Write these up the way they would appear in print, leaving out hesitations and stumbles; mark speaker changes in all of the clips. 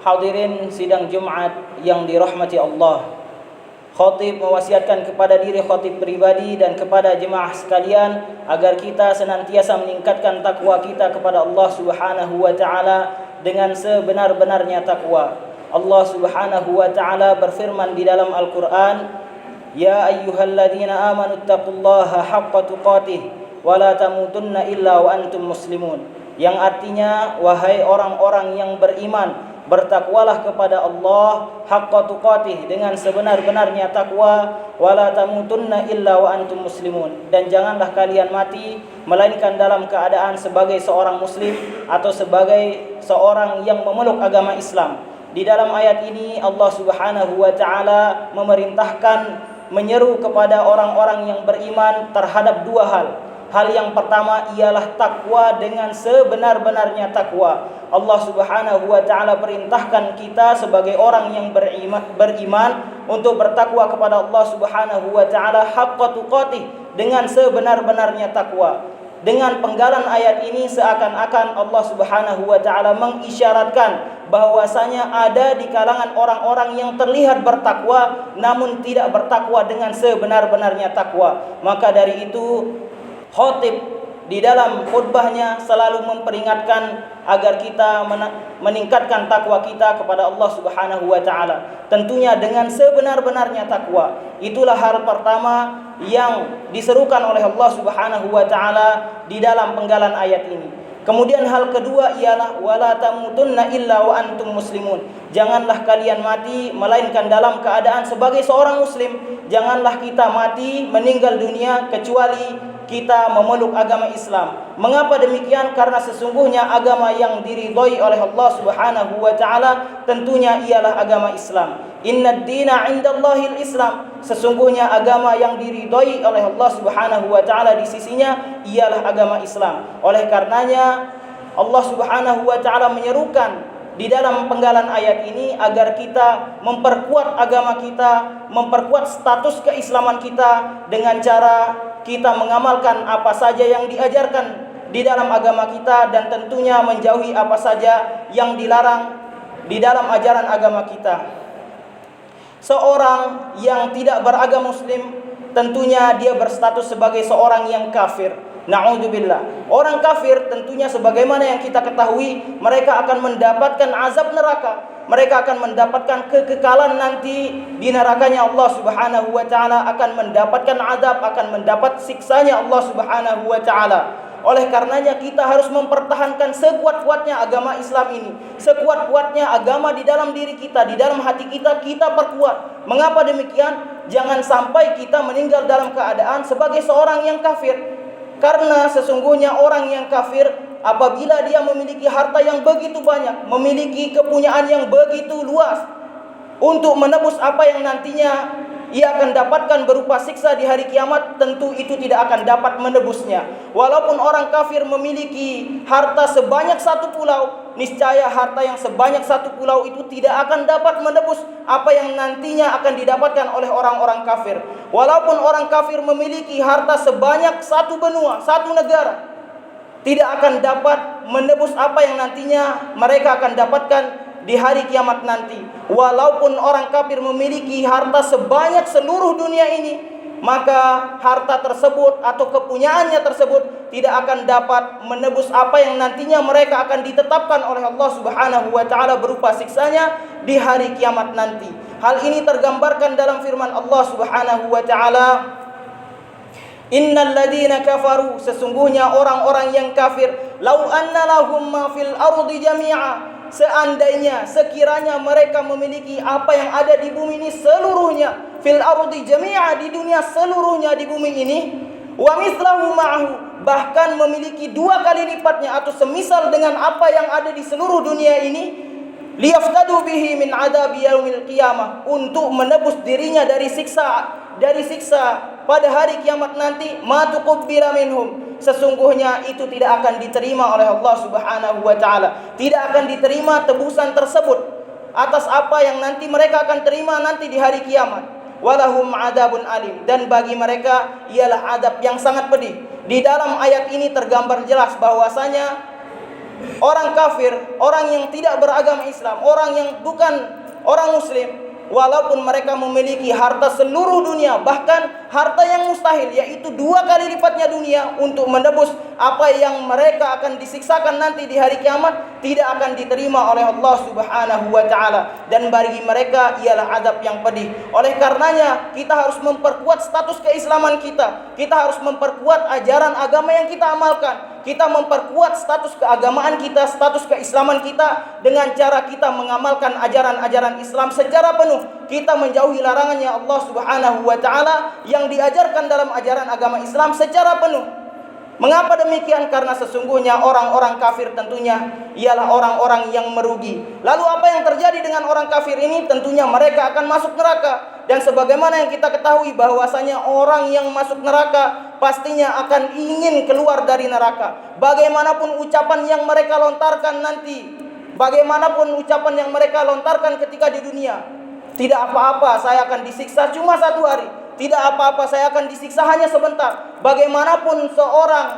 Speaker 1: Hadirin sidang Jumat yang dirahmati Allah. Khatib mewasiatkan kepada diri khatib pribadi dan kepada jemaah sekalian agar kita senantiasa meningkatkan takwa kita kepada Allah Subhanahu wa taala dengan sebenar-benarnya takwa. Allah Subhanahu wa taala berfirman di dalam Al-Qur'an, "Ya ayyuhalladzina amanu taqullaha haqqa tuqatih wa la tamutunna illa wa antum muslimun." Yang artinya, wahai orang-orang yang beriman, bertakwalah kepada Allah haqqa tuqatih, dengan sebenar-benarnya takwa, wala tamutunna illa wa antum muslimun, dan janganlah kalian mati melainkan dalam keadaan sebagai seorang muslim atau sebagai seorang yang memeluk agama Islam. Di dalam ayat ini Allah Subhanahu wa taala memerintahkan, menyeru kepada orang-orang yang beriman terhadap dua hal. Hal yang pertama ialah takwa dengan sebenar-benarnya takwa. Allah Subhanahu wa taala perintahkan kita sebagai orang yang beriman untuk bertakwa kepada Allah Subhanahu wa taala haqqa tuqatih, dengan sebenar-benarnya takwa. Dengan penggalan ayat ini seakan-akan Allah Subhanahu wa taala mengisyaratkan bahwasanya ada di kalangan orang-orang yang terlihat bertakwa namun tidak bertakwa dengan sebenar-benarnya takwa. Maka dari itu khatib di dalam khutbahnya selalu memperingatkan agar kita meningkatkan takwa kita kepada Allah Subhanahu wa taala, tentunya dengan sebenar-benarnya takwa. Itulah hal pertama yang diserukan oleh Allah Subhanahu wa taala di dalam penggalan ayat ini. Kemudian hal kedua ialah wala tamutunna illa wa antum muslimun. Janganlah kalian mati melainkan dalam keadaan sebagai seorang muslim. Janganlah kita mati meninggal dunia kecuali kita memeluk agama Islam. Mengapa demikian? Karena sesungguhnya agama yang diridhai oleh Allah Subhanahu wa taala tentunya ialah agama Islam. Innad dina 'indallahil Islam. Sesungguhnya agama yang diridhai oleh Allah Subhanahu wa taala di sisinya ialah agama Islam. Oleh karenanya Allah Subhanahu wa taala menyerukan di dalam penggalan ayat ini agar kita memperkuat agama kita, memperkuat status keislaman kita dengan cara kita mengamalkan apa saja yang diajarkan di dalam agama kita, dan tentunya menjauhi apa saja yang dilarang di dalam ajaran agama kita. Seorang yang tidak beragama muslim tentunya dia berstatus sebagai seorang yang kafir. Na'udzubillah. Orang kafir tentunya sebagaimana yang kita ketahui, mereka akan mendapatkan azab neraka. Mereka akan mendapatkan kekekalan nanti di nerakanya Allah Subhanahu wa taala, akan mendapatkan azab, akan mendapat siksanya Allah Subhanahu wa taala. Oleh karenanya kita harus mempertahankan sekuat-kuatnya agama Islam ini. Sekuat-kuatnya agama di dalam diri kita, di dalam hati kita, kita perkuat. Mengapa demikian? Jangan sampai kita meninggal dalam keadaan sebagai seorang yang kafir. Karena sesungguhnya orang yang kafir apabila dia memiliki harta yang begitu banyak, memiliki kepunyaan yang begitu luas, untuk menebus apa yang nantinya ia akan dapatkan berupa siksa di hari kiamat, tentu itu tidak akan dapat menebusnya. Walaupun orang kafir memiliki harta sebanyak satu pulau, niscaya harta yang sebanyak satu pulau itu tidak akan dapat menebus apa yang nantinya akan didapatkan oleh orang-orang kafir. Walaupun orang kafir memiliki harta sebanyak satu benua, satu negara, tidak akan dapat menebus apa yang nantinya mereka akan dapatkan di hari kiamat nanti. Walaupun orang kafir memiliki harta sebanyak seluruh dunia ini, maka harta tersebut atau kepunyaannya tersebut tidak akan dapat menebus apa yang nantinya mereka akan ditetapkan oleh Allah Subhanahu wa taala berupa siksanya di hari kiamat nanti. Hal ini tergambarkan dalam firman Allah Subhanahu wa taala, Innal ladzina kafaru, sesungguhnya orang-orang yang kafir, lau anna lahum ma fil ardi jami'a, seandainya, sekiranya mereka memiliki apa yang ada di bumi ini seluruhnya, fil ardi jami'a, di dunia seluruhnya di bumi ini, wa mislahu ma'ahu, bahkan memiliki dua kali lipatnya atau semisal dengan apa yang ada di seluruh dunia ini, liyaftadu bihi min adabi yaumil qiyamah, untuk menebus dirinya dari siksa pada hari kiamat nanti, ma tuqbila minhum, sesungguhnya itu tidak akan diterima oleh Allah Subhanahu wa taala. Tidak akan diterima tebusan tersebut atas apa yang nanti mereka akan terima nanti di hari kiamat. Walahum adabun alim, dan bagi mereka ialah adab yang sangat pedih. Di dalam ayat ini tergambar jelas bahwasanya Orang kafir, orang yang tidak beragama Islam, orang yang bukan orang muslim, walaupun mereka memiliki harta seluruh dunia, bahkan harta yang mustahil, yaitu 2 kali lipatnya dunia, untuk menebus apa yang mereka akan disiksakan nanti di hari kiamat, tidak akan diterima oleh Allah Subhanahu wa taala, dan bagi mereka ialah azab yang pedih. Oleh karenanya kita harus memperkuat status keislaman kita. Kita harus memperkuat ajaran agama yang kita amalkan. Kita memperkuat status keagamaan kita, status keislaman kita dengan cara kita mengamalkan ajaran-ajaran Islam secara penuh. Kita menjauhi larangannya Allah Subhanahu wa taala yang diajarkan dalam ajaran agama Islam secara penuh. Mengapa demikian? Karena sesungguhnya orang-orang kafir tentunya ialah orang-orang yang merugi. Lalu apa yang terjadi dengan orang kafir ini? Tentunya mereka akan masuk neraka. Dan sebagaimana yang kita ketahui bahwasanya orang yang masuk neraka pastinya akan ingin keluar dari neraka. Bagaimanapun ucapan yang mereka lontarkan nanti, bagaimanapun ucapan yang mereka lontarkan ketika di dunia, tidak apa-apa, saya akan disiksa cuma 1 hari. Tidak apa-apa, saya akan disiksa hanya sebentar. Bagaimanapun seorang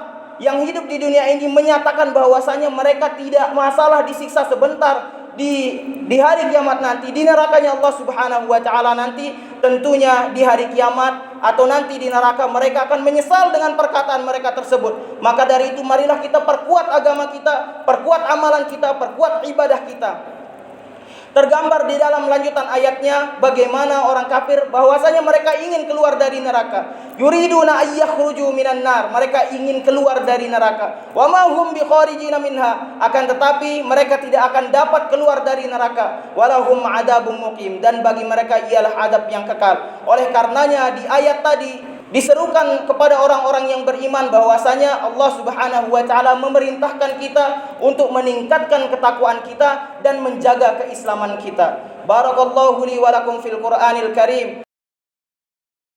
Speaker 1: yang hidup di dunia ini menyatakan bahwasanya mereka tidak masalah disiksa sebentar di hari kiamat nanti, di nerakanya Allah Subhanahu wa taala nanti, tentunya di hari kiamat atau nanti di neraka mereka akan menyesal dengan perkataan mereka tersebut. Maka dari itu marilah kita perkuat agama kita, perkuat amalan kita, perkuat ibadah kita. Tergambar di dalam lanjutan ayatnya bagaimana orang kafir bahwasanya mereka ingin keluar dari neraka. Yuriduna ayyakhruju minan nar, mereka ingin keluar dari neraka. Wa ma hum bikharijina minha, akan tetapi mereka tidak akan dapat keluar dari neraka. Walahum adzabun muqim, dan bagi mereka ialah azab yang kekal. Oleh karenanya di ayat tadi diserukan kepada orang-orang yang beriman bahwasanya Allah Subhanahu wa taala memerintahkan kita untuk meningkatkan ketakwaan kita dan menjaga keislaman kita. Barakallahu li wa lakum fil Qur'anil Karim.